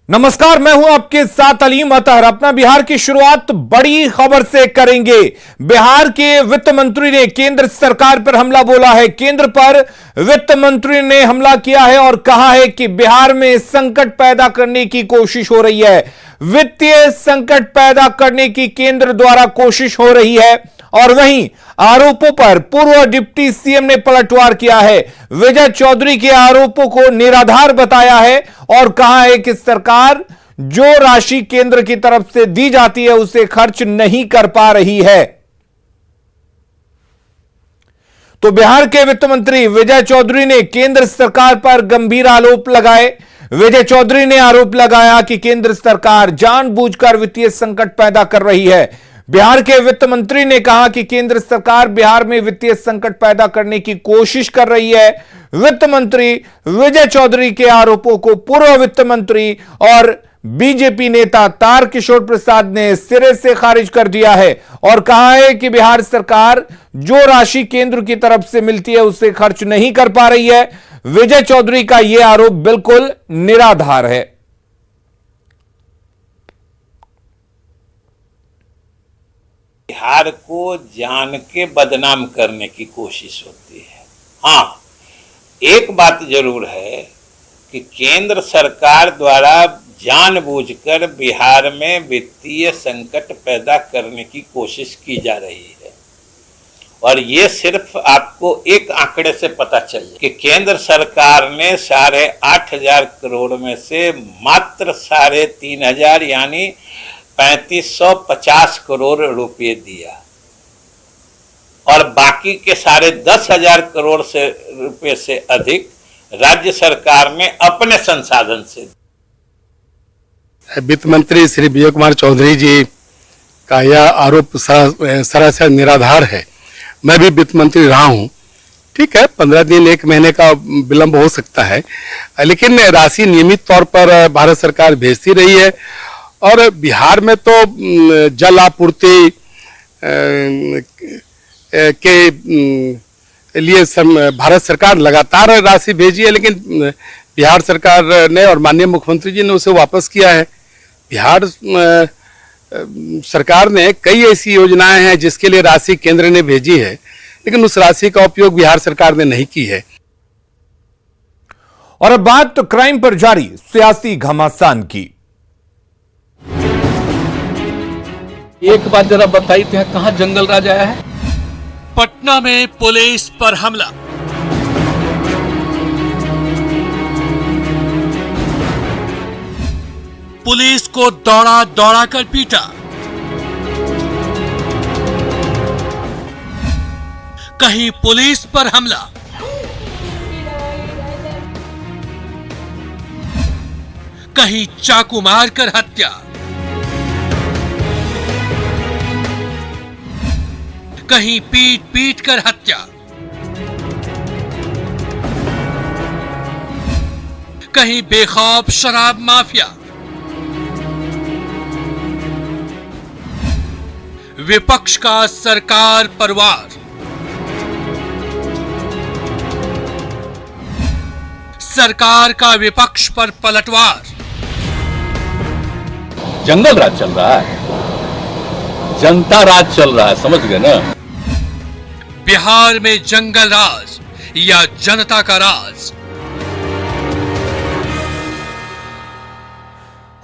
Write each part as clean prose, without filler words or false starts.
नमस्कार, मैं हूं आपके साथ अलीम अतहर। अपना बिहार की शुरुआत बड़ी खबर से करेंगे। बिहार के वित्त मंत्री ने केंद्र सरकार पर हमला बोला है। केंद्र पर वित्त मंत्री ने हमला किया है और कहा है कि बिहार में संकट पैदा करने की कोशिश हो रही है। वित्तीय संकट पैदा करने की केंद्र द्वारा कोशिश हो रही है और वहीं आरोपों पर पूर्व डिप्टी सीएम ने पलटवार किया है। विजय चौधरी के आरोपों को निराधार बताया है और कहा है कि सरकार जो राशि केंद्र की तरफ से दी जाती है उसे खर्च नहीं कर पा रही है। तो बिहार के वित्त मंत्री विजय चौधरी ने केंद्र सरकार पर गंभीर आरोप लगाए। विजय चौधरी ने आरोप लगाया कि केंद्र सरकार जानबूझकर वित्तीय संकट पैदा कर रही है। बिहार के वित्त मंत्री ने कहा कि केंद्र सरकार बिहार में वित्तीय संकट पैदा करने की कोशिश कर रही है। वित्त मंत्री विजय चौधरी के आरोपों को पूर्व वित्त मंत्री और बीजेपी नेता तारकिशोर प्रसाद ने सिरे से खारिज कर दिया है और कहा है कि बिहार सरकार जो राशि केंद्र की तरफ से मिलती है उसे खर्च नहीं कर पा रही है। विजय चौधरी का यह आरोप बिल्कुल निराधार है। बिहार को जान के बदनाम करने की कोशिश होती है। हाँ, एक बात जरूर है कि केंद्र सरकार द्वारा जानबूझकर बिहार में वित्तीय संकट पैदा करने की कोशिश की जा रही है और ये सिर्फ आपको एक आंकड़े से पता चले कि केंद्र सरकार ने 8,500 करोड़ में से मात्र 3,500 यानी 3,550 करोड़ रुपए दिया और बाकी के 10,500 करोड़ से रुपए से अधिक राज्य सरकार ने अपने संसाधन से। वित्त मंत्री श्री विजय कुमार चौधरी जी का यह आरोप सरासर निराधार है। मैं भी वित्त मंत्री रहा हूं। ठीक है, 15 दिन 1 महीने का विलंब हो सकता है, लेकिन राशि नियमित तौर पर भारत सरकार भेजती रही है और बिहार में तो जल आपूर्ति के लिए भारत सरकार लगातार राशि भेजी है, लेकिन बिहार सरकार ने और माननीय मुख्यमंत्री जी ने उसे वापस किया है। बिहार सरकार ने कई ऐसी योजनाएं हैं जिसके लिए राशि केंद्र ने भेजी है, लेकिन उस राशि का उपयोग बिहार सरकार ने नहीं की है। और अब बात तो क्राइम पर जारी सियासी घमासान की। एक बात जरा बताइए थे, कहां जंगल राज आया है? पटना में पुलिस पर हमला। पुलिस को दौड़ा दौड़ा कर पीटा। कहीं पुलिस पर हमला, कहीं चाकू मारकर हत्या, कहीं पीट पीट कर हत्या, कहीं बेखौफ शराब माफिया। विपक्ष का सरकार पर वार। सरकार का विपक्ष पर पलटवार। जंगल राज चल रहा है, जनता राज चल रहा है, समझ गए ना? बिहार में जंगल राज या जनता का राज।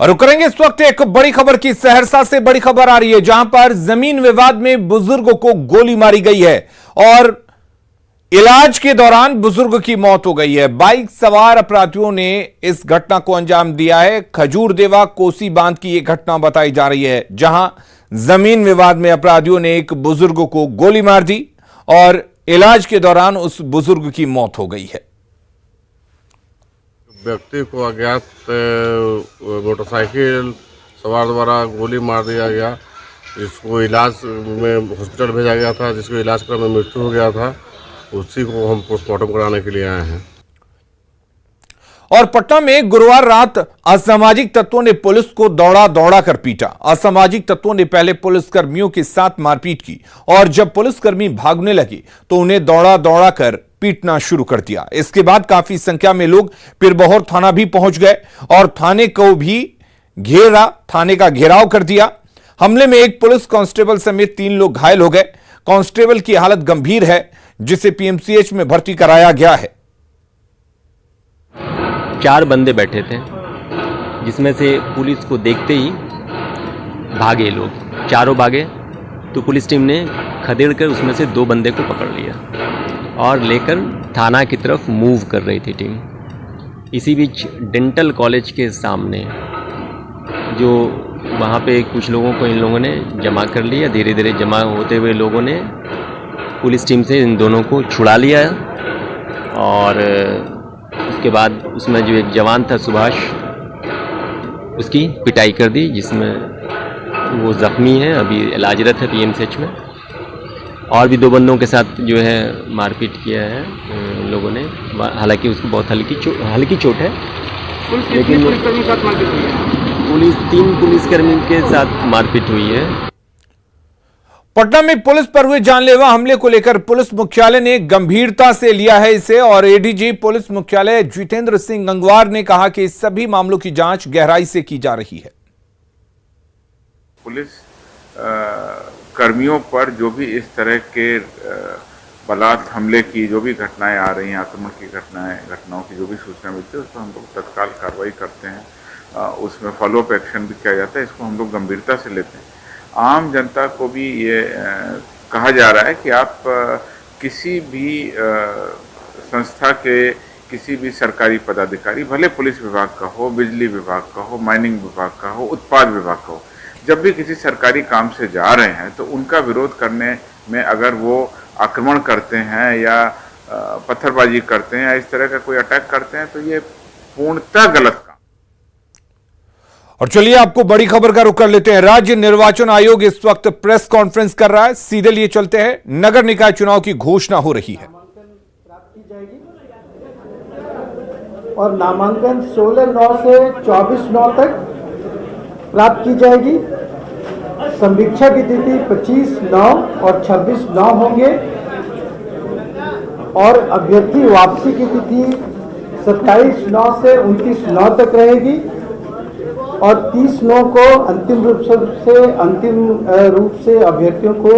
और करेंगे इस वक्त एक बड़ी खबर की। सहरसा से बड़ी खबर आ रही है जहां पर जमीन विवाद में बुजुर्ग को गोली मारी गई है और इलाज के दौरान बुजुर्ग की मौत हो गई है। बाइक सवार अपराधियों ने इस घटना को अंजाम दिया है। खजूर देवा कोसी बांध की यह घटना बताई जा रही है जहां जमीन विवाद में अपराधियों ने एक बुजुर्ग को गोली मार दी और इलाज के दौरान उस बुजुर्ग की मौत हो गई है। व्यक्ति को अज्ञात मोटरसाइकिल सवार द्वारा गोली मार दिया गया, जिसको इलाज में हॉस्पिटल भेजा गया था, जिसको इलाज क्रम में मृत्यु हो गया था। उसी को हम पोस्टमार्टम कराने के लिए आए हैं। और पटना में गुरुवार रात असामाजिक तत्वों ने पुलिस को दौड़ा दौड़ा कर पीटा। असामाजिक तत्वों ने पहले पुलिसकर्मियों के साथ मारपीट की और जब पुलिसकर्मी भागने लगे तो उन्हें दौड़ा दौड़ा कर पीटना शुरू कर दिया। इसके बाद काफी संख्या में लोग पिरबहोर थाना भी पहुंच गए और थाने को भी थाने का घेराव कर दिया। हमले में एक पुलिस कांस्टेबल समेत 3 लोग घायल हो गए। कांस्टेबल की हालत गंभीर है, जिसे पीएमसीएच में भर्ती कराया गया है। 4 बंदे बैठे थे, जिसमें से पुलिस को देखते ही भागे लोग, चारों भागे। तो पुलिस टीम ने खदेड़ कर उसमें से 2 बंदे को पकड़ लिया और लेकर थाना की तरफ मूव कर रही थी टीम। इसी बीच डेंटल कॉलेज के सामने जो वहाँ पे कुछ लोगों को इन लोगों ने जमा कर लिया। धीरे धीरे जमा होते हुए लोगों ने पुलिस टीम से इन दोनों को छुड़ा लिया और उसके बाद उसमें जो एक जवान था सुभाष, उसकी पिटाई कर दी, जिसमें वो ज़ख्मी है, अभी इलाजरत है पीएमसीएच में। और भी 2 बंदों के साथ जो है मारपीट किया है उन लोगों ने, हालांकि उसको बहुत हल्की चोट है। लेकिन पुलिस 3 पुलिसकर्मी के साथ मारपीट हुई है। पटना में पुलिस पर हुए जानलेवा हमले को लेकर पुलिस मुख्यालय ने गंभीरता से लिया है इसे, और एडीजी पुलिस मुख्यालय जितेंद्र सिंह गंगवार ने कहा कि इस सभी मामलों की जांच गहराई से की जा रही है। पुलिस कर्मियों पर जो भी इस तरह के बलात् हमले की जो भी घटनाएं आ रही हैं, आक्रमण की घटनाओं की जो भी सूचना मिलती है, उस पर हम लोग तत्काल कार्रवाई करते हैं। उसमें फॉलोअप एक्शन भी किया जाता है। इसको हम लोग गंभीरता से लेते हैं। आम जनता को भी ये कहा जा रहा है कि आप किसी भी संस्था के किसी भी सरकारी पदाधिकारी, भले पुलिस विभाग का हो, बिजली विभाग का हो, माइनिंग विभाग का हो, उत्पाद विभाग का हो, जब भी किसी सरकारी काम से जा रहे हैं तो उनका विरोध करने में अगर वो आक्रमण करते हैं या पत्थरबाजी करते हैं या इस तरह का कोई अटैक करते हैं तो ये पूर्णतः गलत काम। और चलिए आपको बड़ी खबर का रुख कर लेते हैं। राज्य निर्वाचन आयोग इस वक्त प्रेस कॉन्फ्रेंस कर रहा है। सीधे लिए चलते हैं। नगर निकाय चुनाव की घोषणा हो रही है और नामांकन 16/9 से 24/9 तक प्राप्त की जाएगी। समीक्षा की तिथि 25/9 और 26/9 होंगे और अभ्यर्थी वापसी की तिथि 27/9 से 29/9 तक रहेगी और 30/9 को अंतिम रूप से अभ्यर्थियों को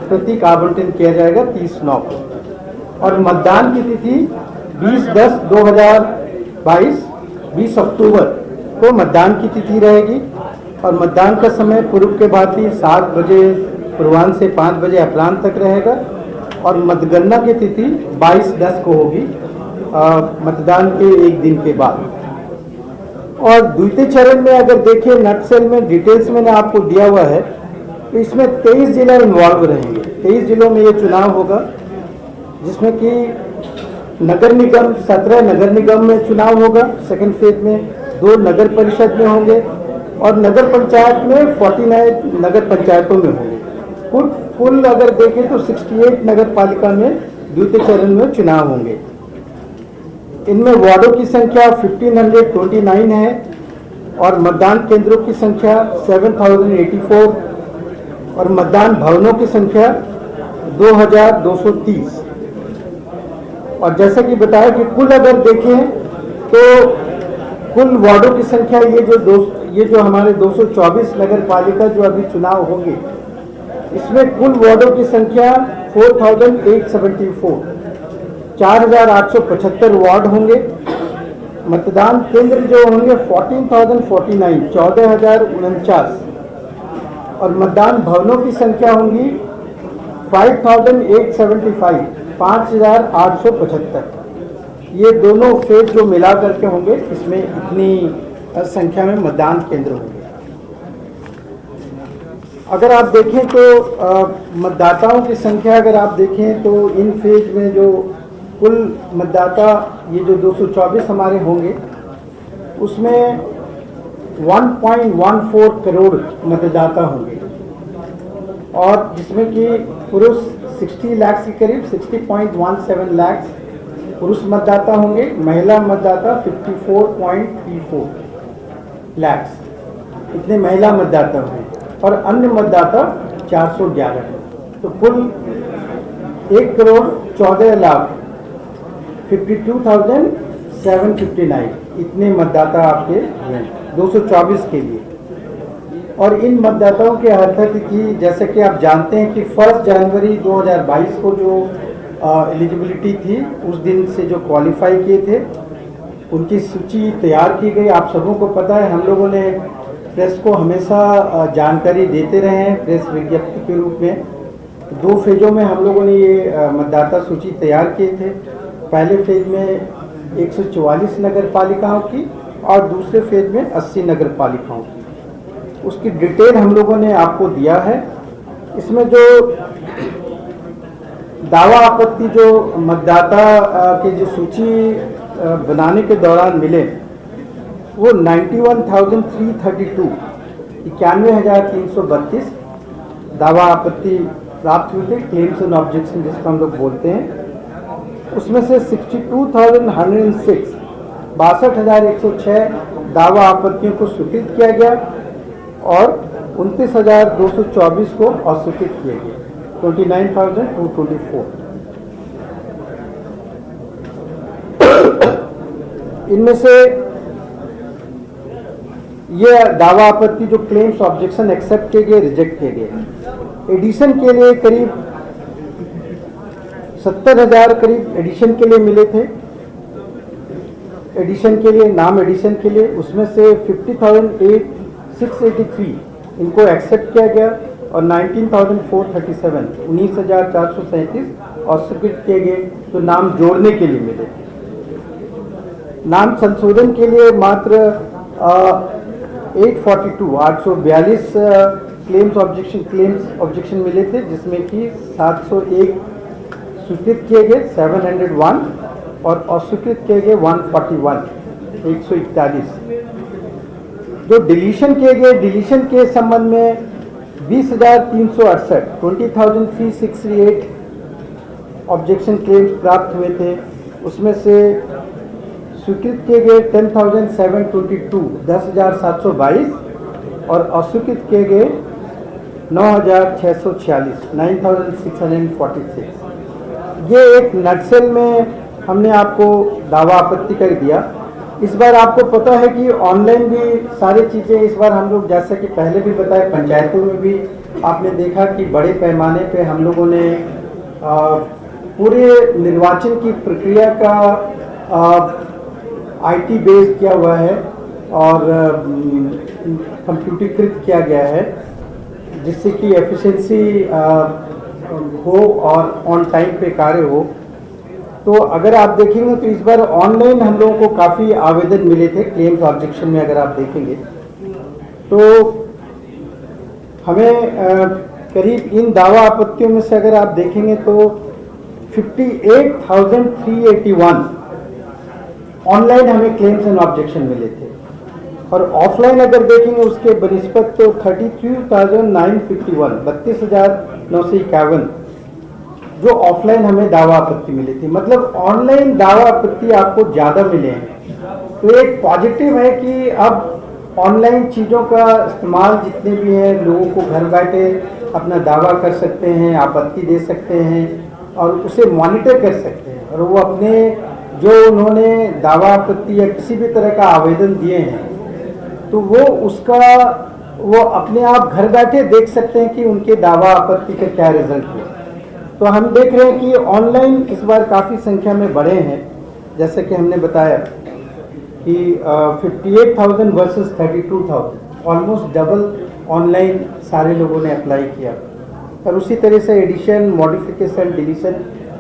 प्रतीक आवंटन किया जाएगा 30/9 को। और मतदान की तिथि 20/10/2022 20 अक्टूबर को मतदान की तिथि रहेगी और मतदान का समय पूर्व के भांति 7 बजे पूर्वाह्न से 5 बजे अपराह्न तक रहेगा और मतगणना की तिथि 22/10 को होगी मतदान के 1 दिन के बाद। और द्वितीय चरण में अगर देखिए नक्सल में डिटेल्स मैंने आपको दिया हुआ है, तो इसमें 23 जिला इन्वॉल्व रहेंगे। 23 जिलों में ये चुनाव होगा, जिसमें कि नगर निगम 17 नगर निगम में चुनाव होगा सेकंड फेज में, 2 नगर परिषद में होंगे और नगर पंचायत में 49 नगर पंचायतों में होंगे। कुल अगर देखें तो 68 नगर पालिका में द्वितीय चरण में चुनाव होंगे। इनमें वार्डों की संख्या 1529 है और मतदान केंद्रों की संख्या 7084 और मतदान भवनों की संख्या 2230। और जैसा कि बताया कि कुल अगर देखें तो कुल वार्डों की संख्या ये जो हमारे 224 नगर पालिका जो अभी चुनाव होंगे, इसमें कुल वार्डों की संख्या 4874 4875 वार्ड होंगे। मतदान केंद्र जो होंगे 14,049 14,049 और मतदान भवनों की संख्या होंगी 5,875 5,875। ये दोनों फेज जो मिला करके होंगे, इसमें इतनी संख्या में मतदान केंद्र होंगे। अगर आप देखें तो मतदाताओं की संख्या अगर आप देखें तो इन फेज में जो कुल मतदाता ये जो 224 हमारे होंगे, उसमें 1.14 करोड़ मतदाता होंगे और जिसमें कि पुरुष 60 लाख के करीब 60.17 लाख पुरुष मतदाता होंगे, महिला मतदाता 54.34 लाख, इतने महिला मतदाता होंगे और अन्य मतदाता 411। तो कुल 1,14,52,759 इतने मतदाता आपके 224 के लिए। और इन मतदाताओं की अर्हता तिथि जैसे कि आप जानते हैं कि 1 जनवरी 2022 को जो एलिजिबिलिटी थी, उस दिन से जो क्वालिफाई किए थे उनकी सूची तैयार की गई। आप सबों को पता है, हम लोगों ने प्रेस को हमेशा जानकारी देते रहे हैं प्रेस विज्ञप्ति के रूप में। 2 फेजों में हम लोगों ने ये मतदाता सूची तैयार किए थे। पहले फेज में 144 नगर पालिकाओं की और दूसरे फेज में 80 नगर पालिकाओं की। उसकी डिटेल हम लोगों ने आपको दिया है। इसमें जो दावा आपत्ति जो मतदाता के जो सूची बनाने के दौरान मिले वो 91,332 91,332 दावा आपत्ति प्राप्त हुए थे, क्लेम्स एंड ऑब्जेक्शन जिसको हम लोग बोलते हैं। उसमें से 62,106 62,106 दावा आपत्तियों को स्वीकृत किया गया और 29,224 को अस्वीकृत किए गए, 29,224। इनमें से ये दावा आपत्ति जो क्लेम्स ऑब्जेक्शन एक्सेप्ट किए गए, रिजेक्ट किए गए। एडिशन के लिए करीब 70,000 करीब एडिशन के लिए मिले थे। एडिशन के लिए, नाम एडिशन के लिए, उसमें से 50,683 इनको एक्सेप्ट किया गया और 19,437 19,437 अस्वीकृत किए गए जो नाम जोड़ने के लिए मिले थे। नाम संशोधन के लिए मात्र 842 क्लेम्स ऑब्जेक्शन मिले थे, जिसमें कि 701 स्वीकृत किए गए 701 और अस्वीकृत किए गए 141 141। जो डिलीशन किए गए, डिलीशन के संबंध में 20,368 20,368 ऑब्जेक्शन क्लेम्स प्राप्त हुए थे। उसमें से स्वीकृत किए गए 10,722 10,722 और अस्वीकृत किए गए 9,646 9,646। ये एक नक्सल में हमने आपको दावा आपत्ति कर दिया। इस बार आपको पता है कि ऑनलाइन भी सारी चीज़ें इस बार हम लोग, जैसा कि पहले भी बताया, पंचायतों में भी आपने देखा कि बड़े पैमाने पे हम लोगों ने पूरे निर्वाचन की प्रक्रिया का IT बेस्ड किया हुआ है और कंप्यूटरीकृत किया गया है, जिससे कि एफिशिएंसी हो और ऑन टाइम पे कार्य हो। तो अगर आप देखेंगे तो इस बार ऑनलाइन हम लोगों को काफ़ी आवेदन मिले थे क्लेम्स ऑब्जेक्शन में। अगर आप देखेंगे तो हमें करीब इन दावा आपत्तियों में से अगर आप देखेंगे तो 58,381 ऑनलाइन हमें क्लेम्स एंड ऑब्जेक्शन मिले थे और ऑफलाइन अगर देखेंगे उसके बनिस्बत तो 32,951 32,951 जो ऑफलाइन हमें दावा आपत्ति मिली थी। मतलब ऑनलाइन दावा आपत्ति आपको ज़्यादा मिले हैं। तो एक पॉजिटिव है कि अब ऑनलाइन चीज़ों का इस्तेमाल जितने भी हैं, लोगों को घर बैठे अपना दावा कर सकते हैं, आपत्ति दे सकते हैं और उसे मॉनिटर कर सकते हैं और वो अपने जो उन्होंने दावा आपत्ति या किसी भी तरह का आवेदन दिए हैं तो वो अपने आप घर बैठे देख सकते हैं कि उनके दावा आपत्ति का क्या रिजल्ट हुआ। तो हम देख रहे हैं कि ऑनलाइन इस बार काफ़ी संख्या में बढ़े हैं, जैसे कि हमने बताया कि 58,000 वर्सेस 32,000, ऑलमोस्ट डबल ऑनलाइन सारे लोगों ने अप्लाई किया। और उसी तरह से एडिशन, मॉडिफिकेशन, डिलीशन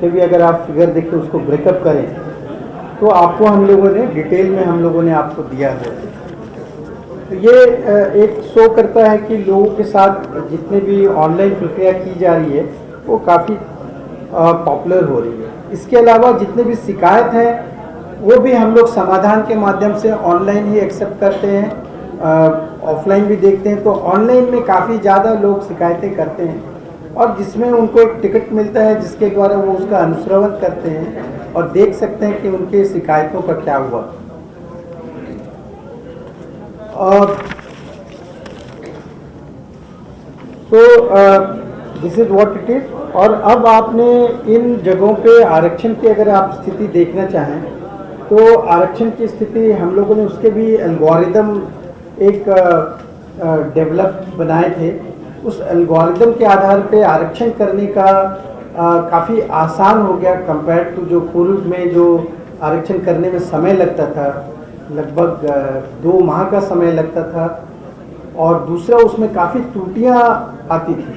के भी अगर आप फिगर देखें, उसको ब्रेकअप करें तो आपको हम लोगों ने डिटेल में हम लोगों ने आपको दिया है। तो ये एक शो करता है कि लोगों के साथ जितने भी ऑनलाइन प्रक्रिया की जा रही है वो काफ़ी पॉपुलर हो रही है। इसके अलावा जितने भी शिकायत हैं वो भी हम लोग समाधान के माध्यम से ऑनलाइन ही एक्सेप्ट करते हैं, ऑफलाइन भी देखते हैं। तो ऑनलाइन में काफ़ी ज़्यादा लोग शिकायतें करते हैं और जिसमें उनको एक टिकट मिलता है जिसके द्वारा वो उसका अनुश्रवण करते हैं और देख सकते हैं कि उनके शिकायतों का क्या हुआ। तो this is what it is. और अब आपने इन जगहों पे आरक्षण की अगर आप स्थिति देखना चाहें तो आरक्षण की स्थिति हम लोगों ने उसके भी एल्गोरिदम एक डेवलप बनाए थे, उस एल्गोरिदम के आधार पे आरक्षण करने का काफ़ी आसान हो गया कंपेयर टू जो पूर्व में जो आरक्षण करने में समय लगता था, लगभग 2 माह का समय लगता था। और दूसरा उसमें काफ़ी त्रुटियां आती थी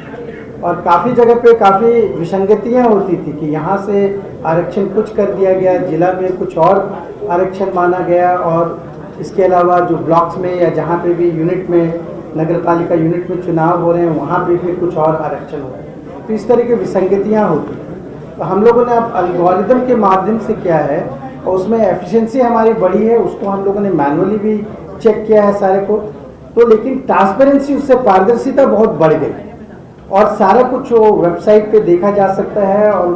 और काफ़ी जगह पे काफ़ी विसंगतियां होती थी कि यहाँ से आरक्षण कुछ कर दिया गया, जिला में कुछ और आरक्षण माना गया, और इसके अलावा जो ब्लॉक्स में या जहाँ पे भी यूनिट में नगर पालिका यूनिट में चुनाव हो रहे हैं वहाँ पे फिर कुछ और आरक्षण हो रहे हैं। तो इस तरह की विसंगतियाँ होती हैं। तो हम लोगों ने अब एल्गोरिदम के माध्यम से किया है और उसमें एफिशिएंसी हमारी बढ़ी है, उसको हम लोगों ने मैनुअली भी चेक किया है सारे को। तो लेकिन ट्रांसपेरेंसी, उससे पारदर्शिता बहुत बढ़ गई और सारा कुछ वो वेबसाइट पे देखा जा सकता है और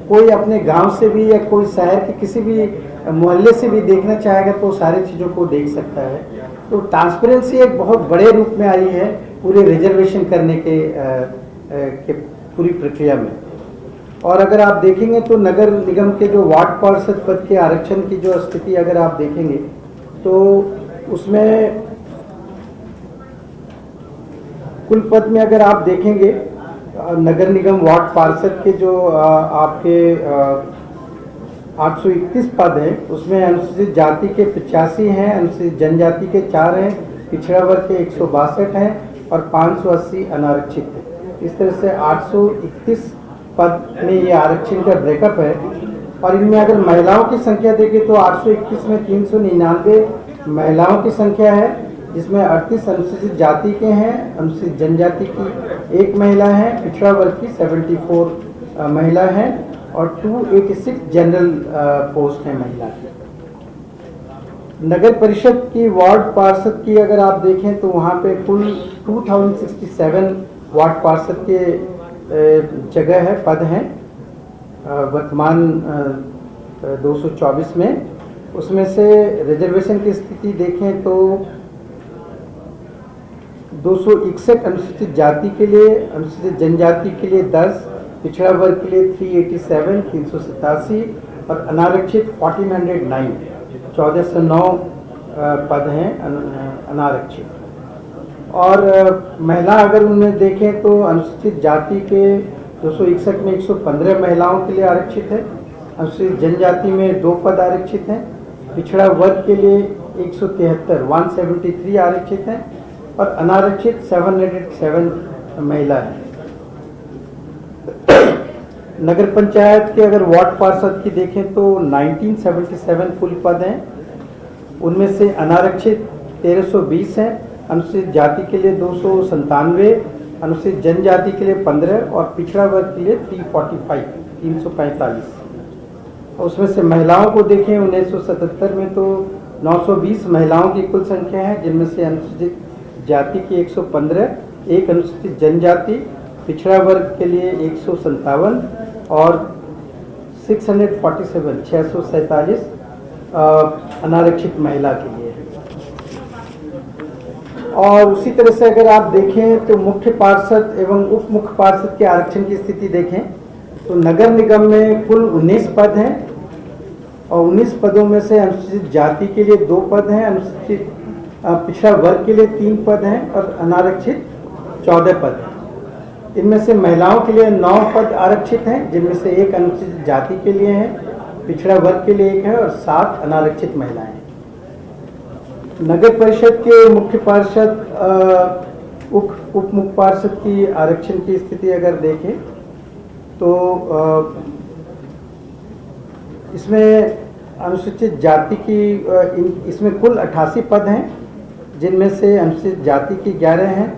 कोई अपने गांव से भी या कोई शहर के किसी भी मोहल्ले से भी देखना चाहेगा तो सारी चीज़ों को देख सकता है। तो ट्रांसपेरेंसी एक बहुत बड़े रूप में आई है पूरे रिजर्वेशन करने के पूरी प्रक्रिया में। और अगर आप देखेंगे तो नगर निगम के जो वार्ड पार्षद पद के आरक्षण की जो स्थिति अगर आप देखेंगे तो उसमें कुल पद में अगर आप देखेंगे नगर निगम वार्ड पार्षद के जो आपके 831 पद हैं, उसमें अनुसूचित जाति के 85 हैं, अनुसूचित जनजाति के 4 हैं, पिछड़ा वर्ग के 162 हैं और 580 अनारक्षित हैं। इस तरह से 831 पद में ये आरक्षण का ब्रेकअप है। और इनमें अगर महिलाओं की संख्या देखें तो 821 में 399 महिलाओं की संख्या है, जिसमें 38 अनुसूचित जाति के हैं, अनुसूचित जनजाति की 1 महिला है, पिछड़ा वर्ग की 74 महिला हैं और 286 जनरल पोस्ट हैं महिला की। नगर परिषद की वार्ड पार्षद की अगर आप देखें तो वहाँ पे कुल 2067 वार्ड पार्षद के जगह है, पद हैं वर्तमान 224 में। उसमें से रिजर्वेशन की स्थिति देखें तो 261 अनुसूचित जाति के लिए, अनुसूचित जनजाति के लिए 10, पिछड़ा वर्ग के लिए 387, 387 और अनारक्षित 1409, 1409 पद हैं अनारक्षित। और महिला अगर उनमें देखें तो अनुसूचित जाति के 261 में 115 महिलाओं के लिए आरक्षित है, अनुसूचित जनजाति में 2 पद आरक्षित हैं, पिछड़ा वर्ग के लिए 173 173 आरक्षित हैं और अनारक्षित 707 महिला है। नगर पंचायत के अगर वार्ड पार्षद की देखें तो 1977 कुल पद हैं, उनमें से अनारक्षित 1320 हैं, अनुसूचित जाति के लिए 297, अनुसूचित जनजाति के लिए 15 और पिछड़ा वर्ग के लिए 345। और उसमें से महिलाओं को देखें 1977 में तो 920 महिलाओं की कुल संख्या है, जिनमें से अनुसूचित जाति की 115, एक अनुसूचित जनजाति, पिछड़ा वर्ग के लिए 157 और 647 अनारक्षित महिला के लिए है। और उसी तरह से अगर आप देखें तो मुख्य पार्षद एवं उप मुख्य पार्षद के आरक्षण की स्थिति देखें तो नगर निगम में कुल 19 पद हैं और 19 पदों में से अनुसूचित जाति के लिए 2 पद हैं, अनुसूचित पिछड़ा वर्ग के लिए 3 पद हैं और अनारक्षित 14 पद हैं। इनमें से महिलाओं के लिए 9 पद आरक्षित हैं, जिनमें से 1 अनुसूचित जाति के लिए है, पिछड़ा वर्ग के लिए 1 है और 7 अनारक्षित महिलाएं हैं। नगर परिषद के मुख्य पार्षद उप मुख्य पार्षद की आरक्षण की स्थिति अगर देखें तो इसमें अनुसूचित जाति की इसमें कुल 88 पद हैं, जिनमें से अनुसूचित जाति की 11 हैं,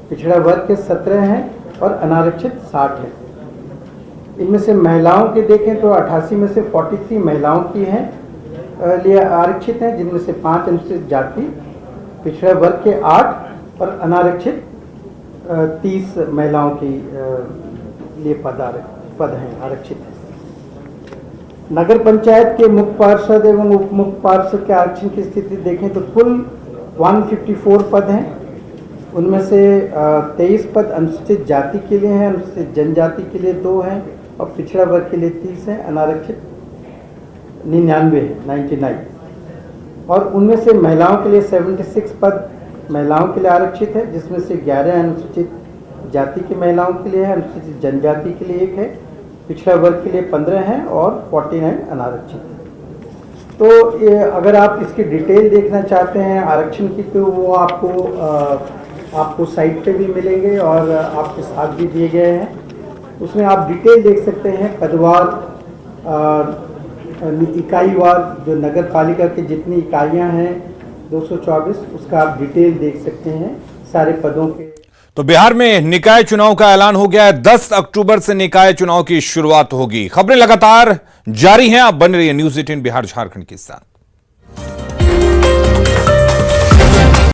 पिछड़ा वर्ग के 17 हैं और अनारक्षित 60 हैं। इनमें से महिलाओं के देखें तो 88 में से 43 महिलाओं की हैं लिए आरक्षित हैं, जिनमें से 5 अनुसूचित जाति, पिछड़ा वर्ग के 8 और अनारक्षित 30 महिलाओं की लिए पद हैं आरक्षित हैं। नगर पंचायत के मुख्य पार्षद एवं उप मुख्य पार्षद के आरक्षण की स्थिति देखें तो कुल 154 पद हैं, उनमें से 23 पद अनुसूचित जाति के लिए हैं, अनुसूचित जनजाति के लिए 2 हैं और पिछड़ा वर्ग के लिए 30 हैं, अनारक्षित 99 है 99। और उनमें से महिलाओं के लिए 76 पद महिलाओं के लिए आरक्षित है, जिसमें से 11 अनुसूचित जाति की महिलाओं के लिए है, अनुसूचित जनजाति के लिए 1 है, पिछड़ा वर्ग के लिए 15 हैं और 49 अनारक्षित है। तो अगर आप इसकी डिटेल देखना चाहते हैं आरक्षण की, तो वो आपको साइट पे भी मिलेंगे और आपके साथ भी दिए गए हैं। उसमें आप डिटेल देख सकते हैं, पदवार, इकाईवार, जो नगर पालिका की जितनी इकाइयां हैं 224, उसका आप डिटेल देख सकते हैं सारे पदों के। तो बिहार में निकाय चुनाव का ऐलान हो गया है। 10 अक्टूबर से निकाय चुनाव की शुरुआत होगी। खबरें लगातार जारी हैं। आप बने रहिए न्यूज़ 18 बिहार झारखंड के साथ।